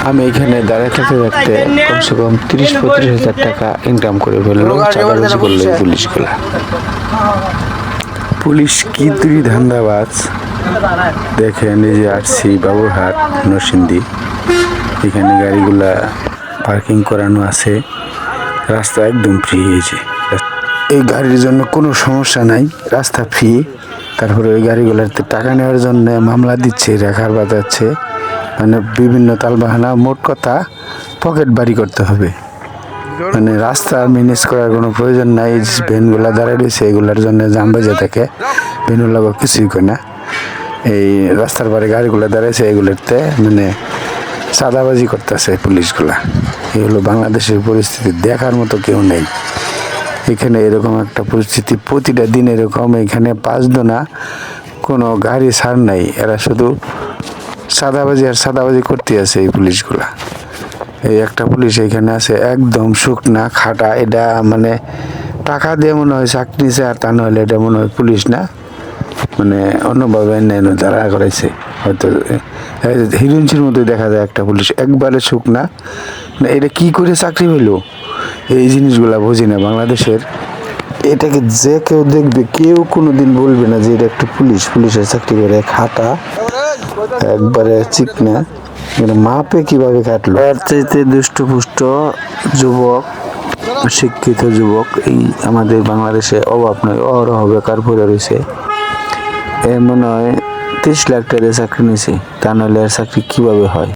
আমি এখানে দাঁড়িয়ে থাকতে থাকতে কমসে কম 30-35 হাজার টাকা ইনকাম করে ফেললো চাঁদাবাজি করলো এই পুলিশগুলা। পুলিশ কি তুই ধান্দাবাজ দেখেন। এই যে আসছি বাবুরহাট নরসিংদী, এখানে গাড়িগুলা পার্কিং করানো আছে, রাস্তা একদম ফ্রি হয়েছে। এই গাড়ির জন্য কোনো সমস্যা নাই, রাস্তা ফ্রি। তারপরে ওই গাড়িগুলোতে টাকা নেওয়ার জন্য মামলা দিচ্ছে, রেখার বাজাচ্ছে, মানে বিভিন্ন তালবাহানা। মোট কথা পকেট বাড়ি করতে হবে, মানে রাস্তা ম্যানেজ করার কোনো প্রয়োজন নাই। ভ্যানগুলা দাঁড়ায় রয়েছে, এগুলোর জন্য জাম বেজে থাকে, ভ্যানগুলো কিছুই করে না। এই রাস্তার পারে গাড়িগুলো দাঁড়াইছে, এগুলোতে মানে চাঁদাবাজি করতেছে পুলিশগুলা। এই হলো বাংলাদেশের পরিস্থিতি, দেখার মতো কেউ নেই এখানে। এরকম একটা পরিস্থিতি প্রতিটা দিন এরকম। এখানে 5 দোনা কোনো গাড়ি ছাড় নাই, এরা শুধু চাঁদাবাজি আর চাঁদাবাজি করতে আছে এই পুলিশগুলা। এই একটা পুলিশ এখানে আছে একদম শুকনা খাটা, এটা মানে টাকা দিয়ে মনে হয় চাকরি নিছে, আর তা নাহলে এটা মনে হয় পুলিশ না, মানে অন্যভাবে যারা করাইছে হয়তো। হিরোইনসির মতো দেখা যায় একটা পুলিশ, একবারে শুকনা। এটা কি করে চাকরি হইলো, এই জিনিসগুলা বুঝি না বাংলাদেশের। এটাকে যে কেউ দেখবে, কেউ কোনোদিন বলবে না যে এটা একটা পুলিশ, পুলিশের চাকরি করে। খাটা একবারে চিকনা, মাপে কিভাবে কাটলো। এর চাইতে দুষ্টপুষ্ট যুবক, শিক্ষিত যুবক এই আমাদের বাংলাদেশে অভাব নয়, অহরহ বেকার পড়ে রয়েছে। এর মনে হয় 30 লাখ টাকা চাকরি নিছে, তা নাহলে আর চাকরি কিভাবে হয়।